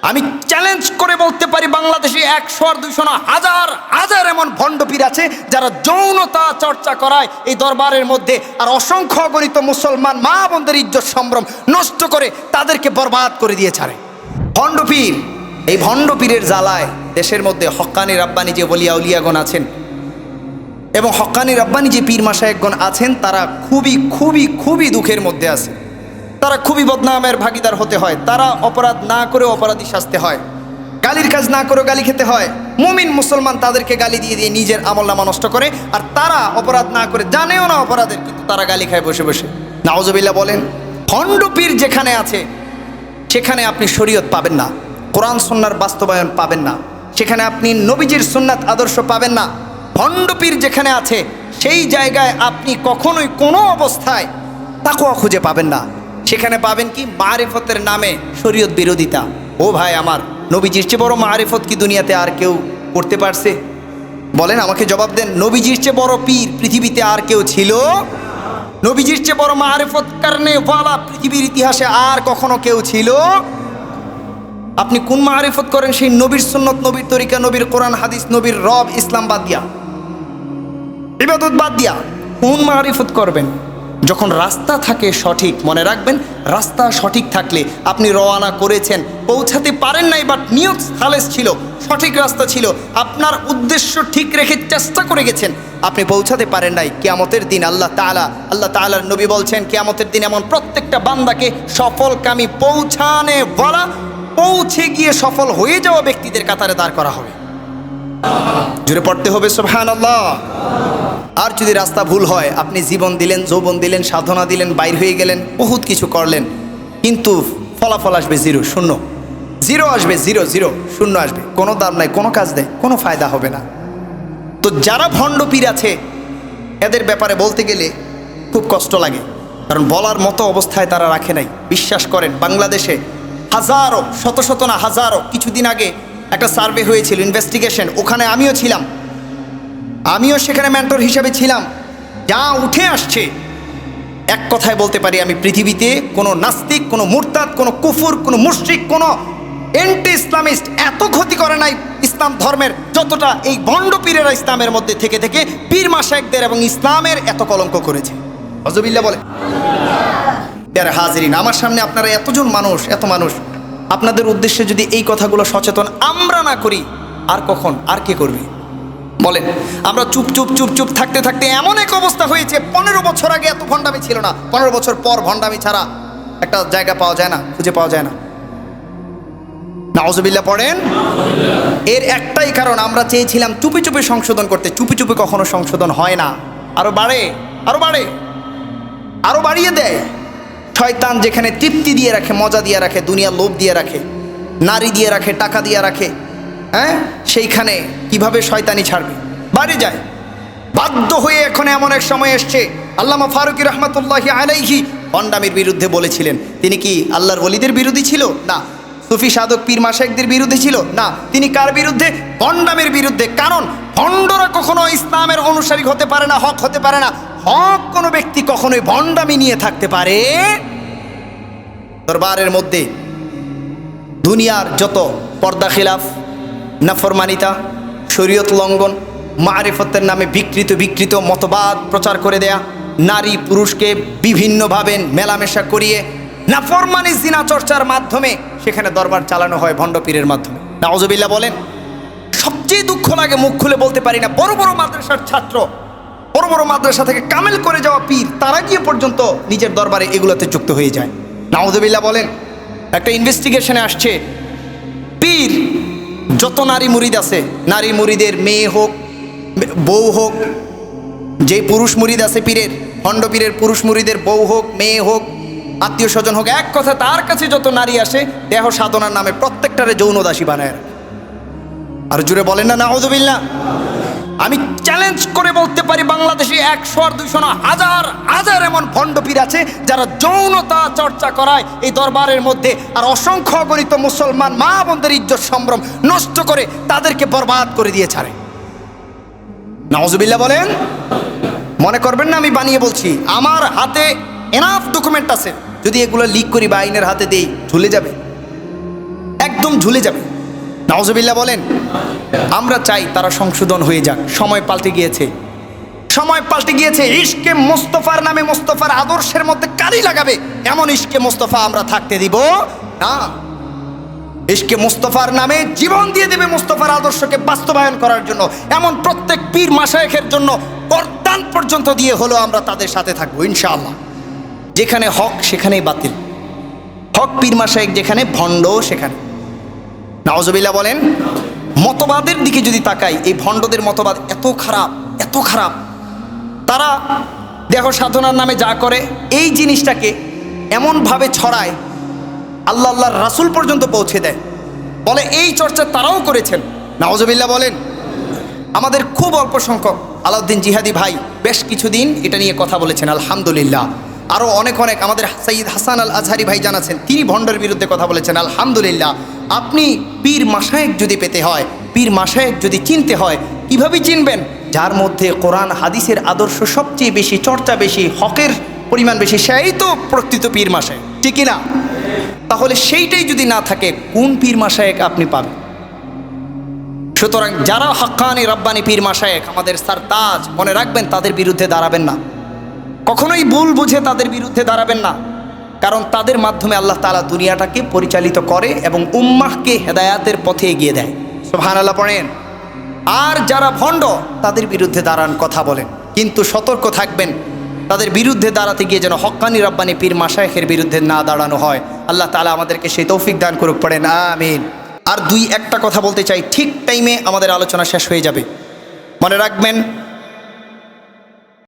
আমি চ্যালেঞ্জ করে বলতে পারি বাংলাদেশে 100 আর 200 না, হাজার হাজার এমন ভণ্ডপীর আছে যারা যৌনতা চর্চা করায় এই দরবারের মধ্যে, আর অসংখ্য অগণিত মুসলমান মা বোনদের ইজ্জত সম্ভ্রম নষ্ট করে তাদেরকে বরবাদ করে দিয়ে ছাড়ে ভণ্ডপীর। এই ভণ্ডপীরের জ্বালায় দেশের মধ্যে হক্কানি রাব্বানি যে ওলিয়া উলিয়াগণ আছেন এবং হক্কানি রাব্বানি যে পীর মাশায়েখগণ আছেন, তারা খুবই খুবই খুবই দুঃখের মধ্যে আছে। তারা খুবই বদনামের ভাগিদার হতে হয়। তারা অপরাধ না করে অপরাধী শাস্তি হয়, গালির কাজ না করে গালি খেতে হয়। মুমিন মুসলমান তাদেরকে গালি দিয়ে দিয়ে নিজের আমলনামা নষ্ট করে, আর তারা অপরাধ না করে জানেও না অপরাধের, কিন্তু তারা গালি খায় বসে বসে। নাউজুবিল্লাহ বলেন। ভণ্ডপীর যেখানে আছে সেখানে আপনি শরীয়ত পাবেন না, কোরআন সুন্নাহর বাস্তবায়ন পাবেন না, সেখানে আপনি নবীজির সুন্নাত আদর্শ পাবেন না। ভণ্ডপীর যেখানে আছে সেই জায়গায় আপনি কখনোই কোনো অবস্থায় তাকওয়া খুঁজে পাবেন না। সেখানে পাবেন কি? মারিফতের নামে শরীয়ত বিরোধিতা। ও ভাই আমার, নবীজির চেয়ে বড় মারিফত কি দুনিয়াতে আর কেউ করতে পারছে? বলেন, আমাকে জবাব দেন। নবীজির চেয়ে বড় পীর পৃথিবীতে আর কেউ ছিল? নবীজির চেয়ে বড় মারিফত কারণে ওয়ালা পৃথিবীর ইতিহাসে আর কখনো কেউ ছিল? আপনি কোন মারিফত করেন? সেই নবীর সুন্নত, নবীর তরিকা, নবীর কোরআন হাদিস, নবীর রব ইসলাম বাদ দিয়া, ইবাদত বাদ দিয়া কোন মারিফত করবেন? যখন রাস্তা থাকে সঠিক, মনে রাখবেন, রাস্তা সঠিক থাকলে আপনি রওনা করেছেন, পৌঁছাতে পারেন নাই, বাট নিয়ত খালেস ছিল, সঠিক রাস্তা ছিল, আপনার উদ্দেশ্য ঠিক রেখে চেষ্টা করে গেছেন, আপনি পৌঁছাতে পারেন নাই। কিয়ামতের দিন আল্লাহ তাআলার নবী বলছেন, কিয়ামতের দিন এমন প্রত্যেকটা বান্দাকে সফলকামী পৌঁছানে বলা, পৌঁছে গিয়ে সফল হয়ে যাওয়া ব্যক্তিদের কাতারে দাঁড় করা হবে। জুড়ে পড়তে হবে সুবহানাল্লাহ। আর যদি রাস্তা ভুল হয়, আপনি জীবন দিলেন, যৌবন দিলেন, সাধনা দিলেন, বাইর হয়ে গেলেন, বহুত কিছু করলেন, কিন্তু ফলাফল আসবে জিরো, শূন্য। জিরো আসবে, জিরো জিরো, শূন্য আসবে, কোনো দাম নাই, কোনো কাজ নেই, কোনো ফায়দা হবে না। তো যারা ভণ্ডপীর আছে এদের ব্যাপারে বলতে গেলে খুব কষ্ট লাগে, কারণ বলার মতো অবস্থায় তারা রাখে নাই। বিশ্বাস করেন, বাংলাদেশে হাজারো, শত শত না হাজারো, কিছুদিন আগে একটা সার্ভে হয়েছিল, ইনভেস্টিগেশন, ওখানে আমিও ছিলাম, আমিও সেখানে মেন্টর হিসেবে ছিলাম। যা উঠে আসছে, এক কথায় বলতে পারি, আমি পৃথিবীতে কোনো নাস্তিক, কোনো মুরতাদ, কোনো কুফুর, কোনো মুশরিক, কোনো এন্টি ইসলামিস্ট এত ক্ষতি করে নাই ইসলাম ধর্মের, যতটা এই ভণ্ডপীরেরা ইসলামের মধ্যে থেকে থেকে পীর মাশায়েখদের এবং ইসলামের এত কলঙ্ক করেছে। আউযুবিল্লাহ বলে। প্যারা হাজিরিন, আমার সামনে আপনারা এতজন মানুষ, এত মানুষ, আপনাদের উদ্দেশ্যে যদি এই কথাগুলো সচেতন আমরা না করি, আর কখন, আর কে করবে বলেন? আমরা চুপ চুপ চুপ চুপ থাকতে থাকতে এমন এক অবস্থা হয়েছে, 15 বছর আগে এত ভণ্ডামি ছিল না, 15 বছর পর ভণ্ডামি ছাড়া একটা জায়গা পাওয়া যায় না, খুঁজে পাওয়া যায় না। নাউজুবিল্লাহ পড়েন। এর একটাই কারণ, আমরা চেয়েছিলাম চুপি চুপি সংশোধন করতে, চুপি চুপি কখনো সংশোধন হয় না, আরো বাড়ে, আরো বাড়ে, আরো বাড়িয়ে দেয়। শয়তান যেখানে তৃপ্তি দিয়ে রাখে, মজা দিয়ে রাখে, দুনিয়া লোভ দিয়ে রাখে, নারী দিয়ে রাখে, টাকা দিয়ে রাখে, হ্যাঁ, সেইখানে কিভাবে শয়তানি ছাড়বে? বাড়ি যায়। বাধ্য হয়ে এখন এমন এক সময় এসছে, আল্লামা ফারুকী রহমাতুল্লাহি আলাইহি ভণ্ডামির বিরুদ্ধে বলেছিলেন। তিনি কি আল্লাহর ওলিদের বিরোধী ছিল? না। সুফি সাধক পীর মাশায়েখদের বিরুদ্ধে ছিল? না। তিনি কার বিরুদ্ধে? ভণ্ডামির বিরুদ্ধে। কারণ ভণ্ডরা কখনো ইসলামের অনুসারী হতে পারে না, হক হতে পারে না। হক কোনো ব্যক্তি কখনোই ভণ্ডামি নিয়ে থাকতে পারে। দরবারের মধ্যে দুনিয়ার যত পর্দা খিলাফ, নাফরমানিতা, শরীয়ত লঙ্ঘন, মারিফতের নামে বিকৃত মতবাদ প্রচার করে দেয়া, নারী পুরুষকে বিভিন্নভাবে মেলামেশা করিয়ে নাফরমানি জিনা চর্চার মাধ্যমে সেখানে দরবার চালানো হয় ভণ্ডপীরের মাধ্যমে। নাউজুবিল্লাহ বলেন। সবচেয়ে দুঃখ লাগে, মুখ খুলে বলতে পারি না, বড় বড় মাদ্রাসার ছাত্র, বড় বড় মাদ্রাসা থেকে কামেল করে যাওয়া পীর, তারা গিয়ে পর্যন্ত নিজের দরবারে এগুলোতে যুক্ত হয়ে যায়। নাউজুবিল্লাহ বলেন। একটা ইনভেস্টিগেশনে আসছে, পীর যত নারী মুরিদ আছে, নারী মুরিদের মেয়ে হোক, বউ হোক, যে পুরুষ মুরিদ আছে পীরের, ভণ্ডপীরের পুরুষ মুরিদের বউ হোক, মেয়ে হোক, আত্মীয় স্বজন হোক, এক কথা তার কাছে যত নারী আসে, দেহ সাধনার নামে প্রত্যেকটারে যৌন দাসী বানায়। আর জুড়ে বলেন না নাউযুবিল্লাহ। আমি চ্যালেঞ্জ করে বলতে পারি বাংলাদেশে 100 আর 200 না, হাজার হাজার এমন ভণ্ডপীর আছে যারা যৌনতা চর্চা করায় এই দরবারের মধ্যে, আর অসংখ্য অগণিত মুসলমান মা বোনদের ইজ্জত সম্ভ্রম নষ্ট করে তাদেরকে বরবাদ করে দিয়ে ছাড়ে। নাউযুবিল্লাহ বলেন। মনে করবেন না আমি বানিয়ে বলছি, আমার হাতে এনাফ ডকুমেন্ট আছে, যদি এগুলো লিক করি বা আইনের হাতে দেই ঝুলে যাবে। একদম ঝুলে যাবে। নাউজুবিল্লাহ বলেন। আমরা চাই তারা সংশোধন হয়ে যাক। সময় পাল্টে গিয়েছে, সময় পাল্টে গিয়েছে। ইশকে মুস্তাফার নামে, মুস্তাফার আদর্শের মধ্যে কালি লাগাবে এমন ইশকে মুস্তাফা আমরা থাকতে দিব না। ইশকে মুস্তাফার নামে জীবন দিয়ে দেবে মুস্তাফার আদর্শকে বাস্তবায়ন করার জন্য, এমন প্রত্যেক পীর মাশায়েখের জন্য গর্দান পর্যন্ত দিয়ে হলো আমরা তাদের সাথে থাকবো ইনশাআল্লাহ। যেখানে হক সেখানেই বাতিল, হক পীর মাশায়েখ যেখানে, ভণ্ড সেখানে। নাউজুবিল্লাহ বলেন। মতবাদের দিকে যদি তাকাই, এই ভণ্ডদের মতবাদ এত খারাপ, এত খারাপ। তারা দেখো সাধনার নামে যা করে, এই জিনিসটাকে এমনভাবে ছড়ায় আল্লাহর রাসূল পর্যন্ত পৌঁছে দেয়, বলে এই চর্চা তারাও করেছেন। নাউজুবিল্লাহ বলেন। আমাদের খুব অল্প সংখ্যক আলাউদ্দিন জিহাদি ভাই বেশ কিছুদিন এটা নিয়ে কথা বলেছেন, আলহামদুলিল্লাহ। আরও অনেক আমাদের সৈয়দ হাসান আল আজহারি ভাই জানাচ্ছেন, তিনি ভণ্ডের বিরুদ্ধে কথা বলেছেন, আলহামদুলিল্লাহ। আপনি পীর মাশায়েখ যদি পেতে হয়, পীর মাশায়েখ যদি চিনতে হয়, কিভাবে চিনবেন? যার মধ্যে কোরআন হাদিসের আদর্শ সবচেয়ে বেশি, চর্চা বেশি, হকের পরিমাণ বেশি, সেই তো প্রকৃত পীর মাশায়েখ, ঠিক না? তাহলে সেইটাই যদি না থাকে, কোন পীর মাশায়েখ আপনি পাবেন? সুতরাং যারা হাক্কানি রব্বানি পীর মাশায়েখ, আমাদের সারতাজ, মনে রাখবেন তাদের বিরুদ্ধে দাঁড়াবেন না, কখনোই ভুল বুঝে তাদের বিরুদ্ধে দাঁড়াবেন না। কারণ তাদের মাধ্যমে আল্লাহ তাআলা দুনিয়াটাকে পরিচালিত করে এবং উম্মাহকে হেদায়াতের পথে এগিয়ে দেয়। সুবহানাল্লাহ পড়েন। আর যারা ভণ্ড, তাদের বিরুদ্ধে দাঁড়ান, কথা বলেন, কিন্তু সতর্ক থাকবেন তাদের বিরুদ্ধে দাঁড়াতে গিয়ে যেন হক্কানি রব্বানি পীর মাশায়েখের বিরুদ্ধে না দাঁড়ানো হয়। আল্লাহ তাআলা আমাদেরকে সেই তৌফিক দান করুক, পড়েন আমিন। আর একটা কথা বলতে চাই, ঠিক টাইমে আমাদের আলোচনা শেষ হয়ে যাবে। মনে রাখবেন